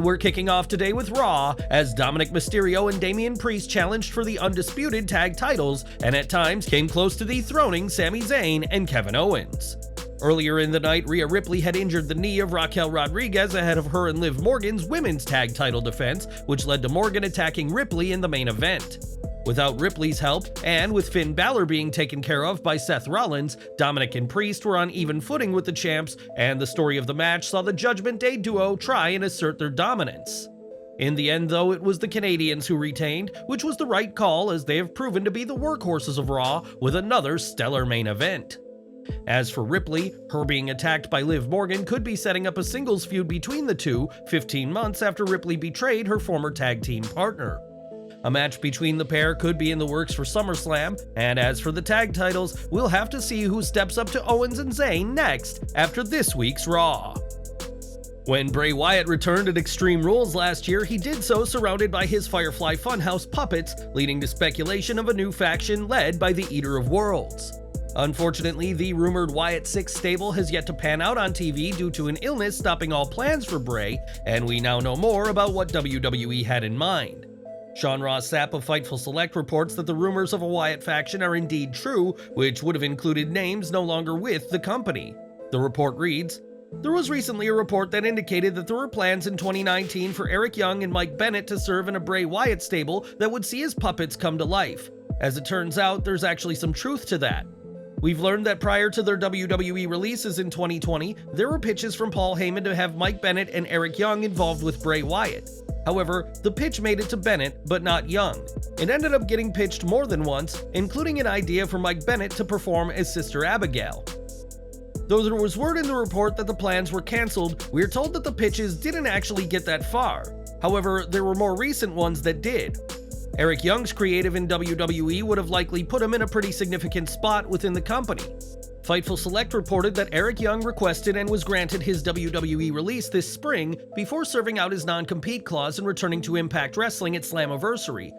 we're kicking off today with Raw, as Dominic Mysterio and Damian Priest challenged for the undisputed tag titles, and at times came close to dethroning Sami Zayn and Kevin Owens. Earlier in the night, Rhea Ripley had injured the knee of Raquel Rodriguez ahead of her and Liv Morgan's women's tag title defense, which led to Morgan attacking Ripley in the main event. Without Ripley's help, and with Finn Balor being taken care of by Seth Rollins, Dominic and Priest were on even footing with the champs, and the story of the match saw the Judgment Day duo try and assert their dominance. In the end, though, it was the Canadians who retained, which was the right call as they have proven to be the workhorses of Raw with another stellar main event. As for Ripley, her being attacked by Liv Morgan could be setting up a singles feud between the two 15 months after Ripley betrayed her former tag team partner. A match between the pair could be in the works for SummerSlam, and as for the tag titles, we'll have to see who steps up to Owens and Zayn next after this week's Raw. When Bray Wyatt returned at Extreme Rules last year, he did so surrounded by his Firefly Funhouse puppets, leading to speculation of a new faction led by the Eater of Worlds. Unfortunately, the rumored Wyatt 6 stable has yet to pan out on TV due to an illness stopping all plans for Bray, and we now know more about what WWE had in mind. Sean Ross Sapp of Fightful Select reports that the rumors of a Wyatt faction are indeed true, which would have included names no longer with the company. The report reads, "There was recently a report that indicated that there were plans in 2019 for Eric Young and Mike Bennett to serve in a Bray Wyatt stable that would see his puppets come to life. As it turns out, there's actually some truth to that. We've learned that prior to their WWE releases in 2020, there were pitches from Paul Heyman to have Mike Bennett and Eric Young involved with Bray Wyatt. However, the pitch made it to Bennett, but not Young. It ended up getting pitched more than once, including an idea for Mike Bennett to perform as Sister Abigail. Though there was word in the report that the plans were cancelled, we're told that the pitches didn't actually get that far. However, there were more recent ones that did. Eric Young's creative in WWE would have likely put him in a pretty significant spot within the company. Fightful Select reported that Eric Young requested and was granted his WWE release this spring before serving out his non-compete clause and returning to Impact Wrestling at Slammiversary.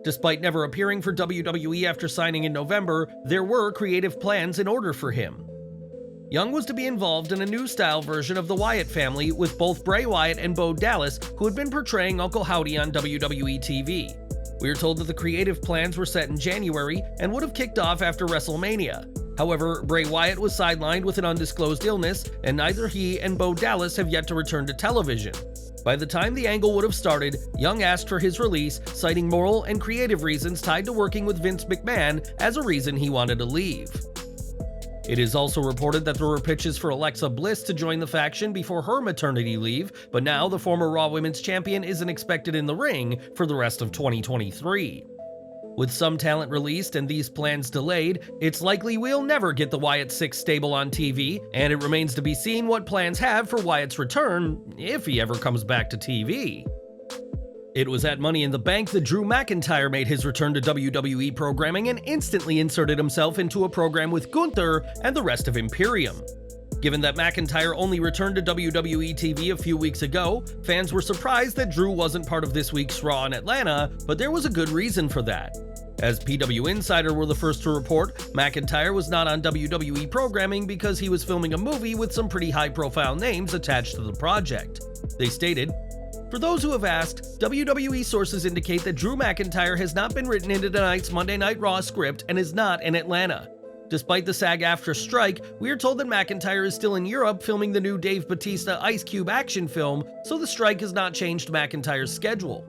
Despite never appearing for WWE after signing in November, there were creative plans in order for him. Young was to be involved in a new style version of the Wyatt family with both Bray Wyatt and Bo Dallas, who had been portraying Uncle Howdy on WWE TV. We are told that the creative plans were set in January and would have kicked off after WrestleMania. However, Bray Wyatt was sidelined with an undisclosed illness, and neither he and Bo Dallas have yet to return to television. By the time the angle would have started, Young asked for his release, citing moral and creative reasons tied to working with Vince McMahon as a reason he wanted to leave. It is also reported that there were pitches for Alexa Bliss to join the faction before her maternity leave, but now the former Raw Women's Champion isn't expected in the ring for the rest of 2023. With some talent released and these plans delayed, it's likely we'll never get the Wyatt 6 stable on TV, and it remains to be seen what plans have for Wyatt's return, if he ever comes back to TV. It was at Money in the Bank that Drew McIntyre made his return to WWE programming and instantly inserted himself into a program with Gunther and the rest of Imperium. Given that McIntyre only returned to WWE TV a few weeks ago, fans were surprised that Drew wasn't part of this week's Raw in Atlanta, but there was a good reason for that. As PW Insider were the first to report, McIntyre was not on WWE programming because he was filming a movie with some pretty high-profile names attached to the project. They stated, "For those who have asked, WWE sources indicate that Drew McIntyre has not been written into tonight's Monday Night Raw script and is not in Atlanta. Despite the SAG-AFTRA strike, we are told that McIntyre is still in Europe filming the new Dave Bautista Ice Cube action film, so the strike has not changed McIntyre's schedule."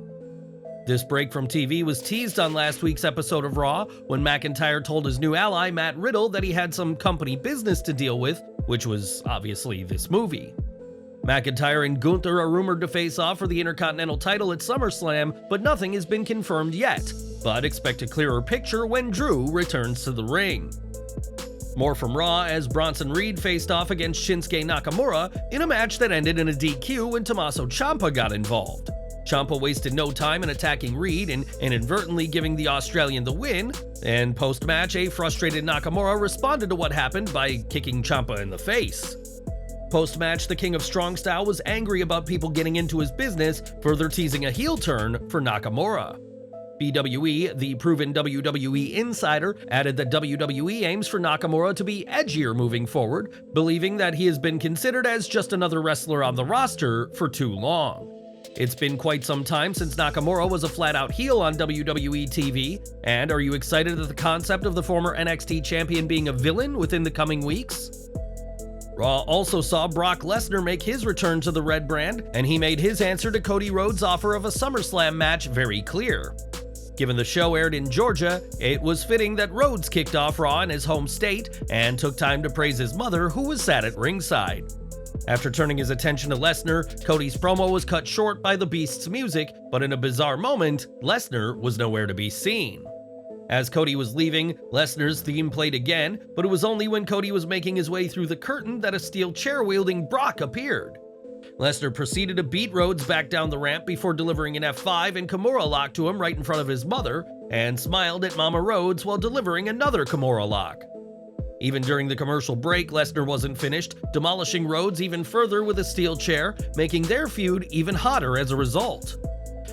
This break from TV was teased on last week's episode of Raw, when McIntyre told his new ally Matt Riddle that he had some company business to deal with, which was obviously this movie. McIntyre and Gunther are rumored to face off for the Intercontinental title at SummerSlam, but nothing has been confirmed yet. But expect a clearer picture when Drew returns to the ring. More from Raw as Bronson Reed faced off against Shinsuke Nakamura in a match that ended in a DQ when Tommaso Ciampa got involved. Ciampa wasted no time in attacking Reed and inadvertently giving the Australian the win, and post-match a frustrated Nakamura responded to what happened by kicking Ciampa in the face. Post-match, the King of Strong Style was angry about people getting into his business, further teasing a heel turn for Nakamura. BWE, the proven WWE insider, added that WWE aims for Nakamura to be edgier moving forward, believing that he has been considered as just another wrestler on the roster for too long. It's been quite some time since Nakamura was a flat-out heel on WWE TV, and are you excited at the concept of the former NXT champion being a villain within the coming weeks? Raw also saw Brock Lesnar make his return to the red brand, and he made his answer to Cody Rhodes' offer of a SummerSlam match very clear. Given the show aired in Georgia, it was fitting that Rhodes kicked off Raw in his home state and took time to praise his mother, who was sat at ringside. After turning his attention to Lesnar, Cody's promo was cut short by the Beast's music, but in a bizarre moment, Lesnar was nowhere to be seen. As Cody was leaving, Lesnar's theme played again, but it was only when Cody was making his way through the curtain that a steel chair-wielding Brock appeared. Lesnar proceeded to beat Rhodes back down the ramp before delivering an F5 and Kimura lock to him right in front of his mother, and smiled at Mama Rhodes while delivering another Kimura lock. Even during the commercial break, Lesnar wasn't finished, demolishing Rhodes even further with a steel chair, making their feud even hotter as a result.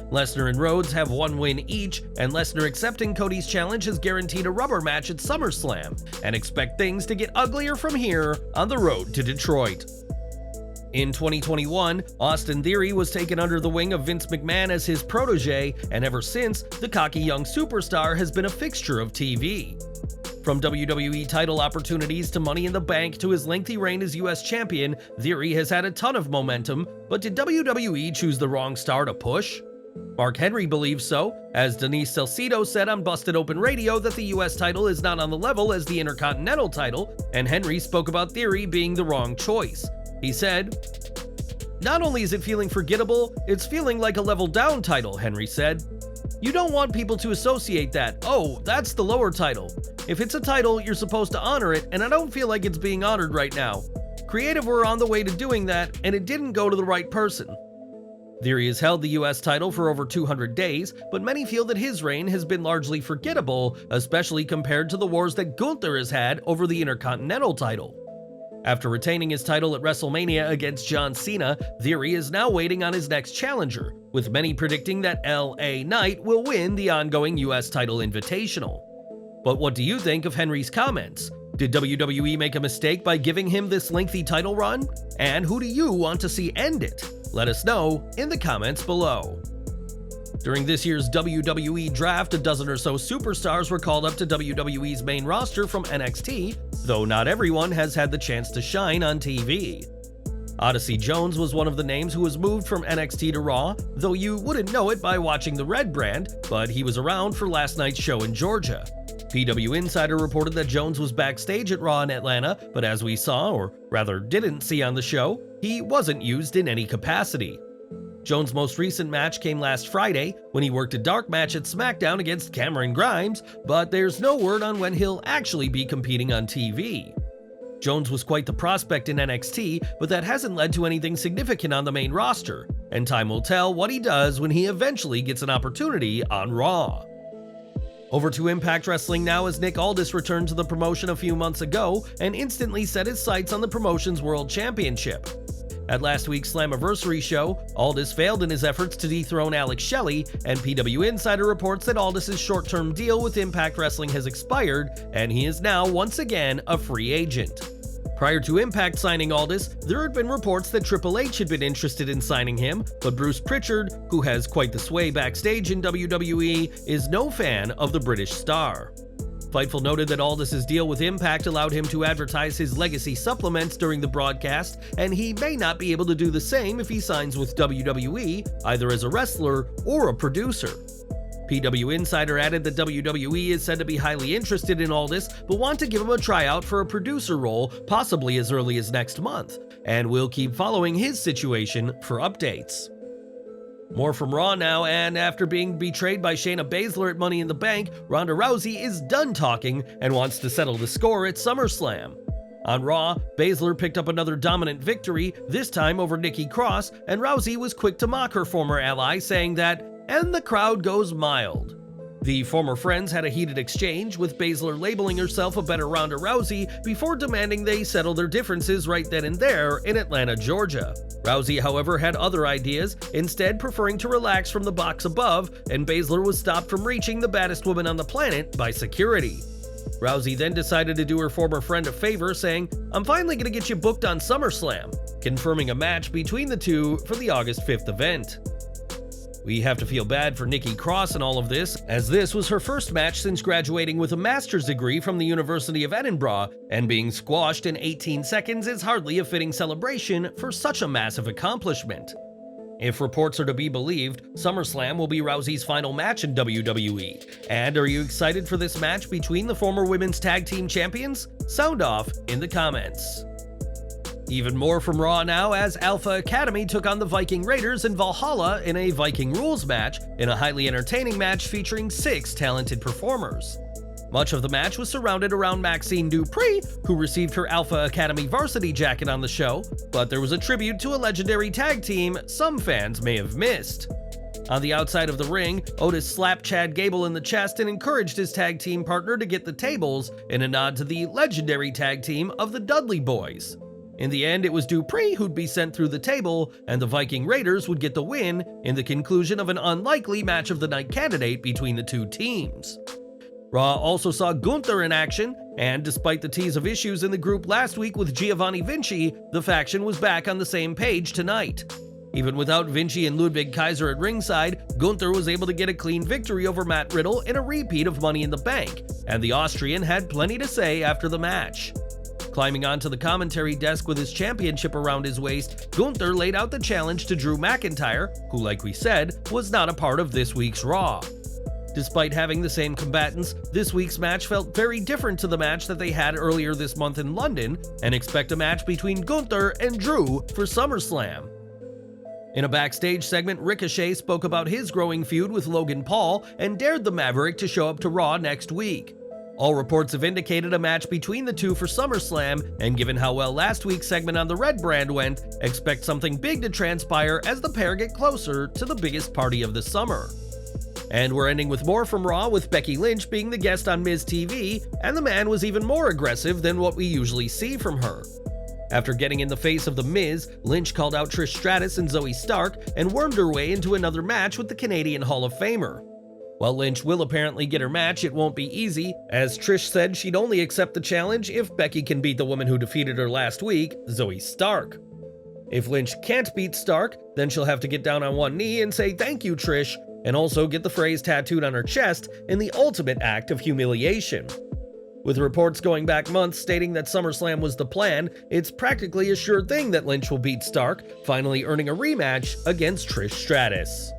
Lesnar and Rhodes have one win each, and Lesnar accepting Cody's challenge has guaranteed a rubber match at SummerSlam, and expect things to get uglier from here on the road to Detroit. In 2021, Austin Theory was taken under the wing of Vince McMahon as his protege, and ever since, the cocky young superstar has been a fixture of TV. From WWE title opportunities to Money in the Bank to his lengthy reign as US champion, Theory has had a ton of momentum, but did WWE choose the wrong star to push? Mark Henry believes so, as Denise Salcido said on Busted Open Radio that the US title is not on the level as the Intercontinental title, and Henry spoke about Theory being the wrong choice. He said, "Not only is it feeling forgettable, it's feeling like a level down title," Henry said. "You don't want people to associate that, oh, that's the lower title. If it's a title, you're supposed to honor it, and I don't feel like it's being honored right now. Creative were on the way to doing that, and it didn't go to the right person." Theory has held the US title for over 200 days, but many feel that his reign has been largely forgettable, especially compared to the wars that Gunther has had over the Intercontinental title. After retaining his title at WrestleMania against John Cena, Theory is now waiting on his next challenger, with many predicting that LA Knight will win the ongoing US title invitational. But what do you think of Henry's comments? Did WWE make a mistake by giving him this lengthy title run? And who do you want to see end it? Let us know in the comments below. During this year's WWE draft, a dozen or so superstars were called up to WWE's main roster from NXT, though not everyone has had the chance to shine on TV. Odyssey Jones was one of the names who was moved from NXT to Raw, though you wouldn't know it by watching the red brand, but he was around for last night's show in Georgia. PW Insider reported that Jones was backstage at Raw in Atlanta, but as we saw, or rather didn't see on the show, he wasn't used in any capacity. Jones' most recent match came last Friday, when he worked a dark match at SmackDown against Cameron Grimes, but there's no word on when he'll actually be competing on TV. Jones was quite the prospect in NXT, but that hasn't led to anything significant on the main roster, and time will tell what he does when he eventually gets an opportunity on Raw. Over to Impact Wrestling now, as Nick Aldis returned to the promotion a few months ago and instantly set his sights on the promotion's World Championship. At last week's Slammiversary show, Aldis failed in his efforts to dethrone Alex Shelley, and PW Insider reports that Aldis' short-term deal with Impact Wrestling has expired, and he is now once again a free agent. Prior to Impact signing Aldis, there had been reports that Triple H had been interested in signing him, but Bruce Pritchard, who has quite the sway backstage in WWE, is no fan of the British star. Fightful noted that Aldis' deal with Impact allowed him to advertise his legacy supplements during the broadcast, and he may not be able to do the same if he signs with WWE, either as a wrestler or a producer. PW Insider added that WWE is said to be highly interested in Aldis, but want to give him a tryout for a producer role, possibly as early as next month, and we'll keep following his situation for updates. More from Raw now, and after being betrayed by Shayna Baszler at Money in the Bank, Ronda Rousey is done talking and wants to settle the score at SummerSlam. On Raw, Baszler picked up another dominant victory, this time over Nikki Cross, and Rousey was quick to mock her former ally, saying that, "And the crowd goes mild." The former friends had a heated exchange, with Baszler labeling herself a better Ronda Rousey before demanding they settle their differences right then and there in Atlanta, Georgia. Rousey, however, had other ideas, instead preferring to relax from the box above, and Baszler was stopped from reaching the baddest woman on the planet by security. Rousey then decided to do her former friend a favor, saying, "I'm finally gonna get you booked on SummerSlam," confirming a match between the two for the August 5th event. We have to feel bad for Nikki Cross in all of this, as this was her first match since graduating with a master's degree from the University of Edinburgh, and being squashed in 18 seconds is hardly a fitting celebration for such a massive accomplishment. If reports are to be believed, SummerSlam will be Rousey's final match in WWE. And are you excited for this match between the former women's tag team champions? Sound off in the comments. Even more from Raw now, as Alpha Academy took on the Viking Raiders in Valhalla in a Viking Rules match, in a highly entertaining match featuring 6 talented performers. Much of the match was surrounded around Maxxine Dupri, who received her Alpha Academy varsity jacket on the show, but there was a tribute to a legendary tag team some fans may have missed. On the outside of the ring, Otis slapped Chad Gable in the chest and encouraged his tag team partner to get the tables, in a nod to the legendary tag team of the Dudley Boys. In the end, it was Dupri who'd be sent through the table, and the Viking Raiders would get the win in the conclusion of an unlikely match of the night candidate between the two teams. Raw also saw Gunther in action, and despite the tease of issues in the group last week with Giovanni Vinci, the faction was back on the same page tonight. Even without Vinci and Ludwig Kaiser at ringside, Gunther was able to get a clean victory over Matt Riddle in a repeat of Money in the Bank, and the Austrian had plenty to say after the match. Climbing onto the commentary desk with his championship around his waist, Gunther laid out the challenge to Drew McIntyre, who, like we said, was not a part of this week's Raw. Despite having the same combatants, this week's match felt very different to the match that they had earlier this month in London, and expect a match between Gunther and Drew for SummerSlam. In a backstage segment, Ricochet spoke about his growing feud with Logan Paul and dared the Maverick to show up to Raw next week. All reports have indicated a match between the two for SummerSlam, and given how well last week's segment on the Red brand went, expect something big to transpire as the pair get closer to the biggest party of the summer. And we're ending with more from Raw, with Becky Lynch being the guest on Miz TV, and the man was even more aggressive than what we usually see from her. After getting in the face of The Miz, Lynch called out Trish Stratus and Zoe Stark and wormed her way into another match with the Canadian Hall of Famer. While Lynch will apparently get her match, it won't be easy, as Trish said she'd only accept the challenge if Becky can beat the woman who defeated her last week, Zoe Stark. If Lynch can't beat Stark, then she'll have to get down on one knee and say thank you, Trish, and also get the phrase tattooed on her chest in the ultimate act of humiliation. With reports going back months stating that SummerSlam was the plan, it's practically a sure thing that Lynch will beat Stark, finally earning a rematch against Trish Stratus.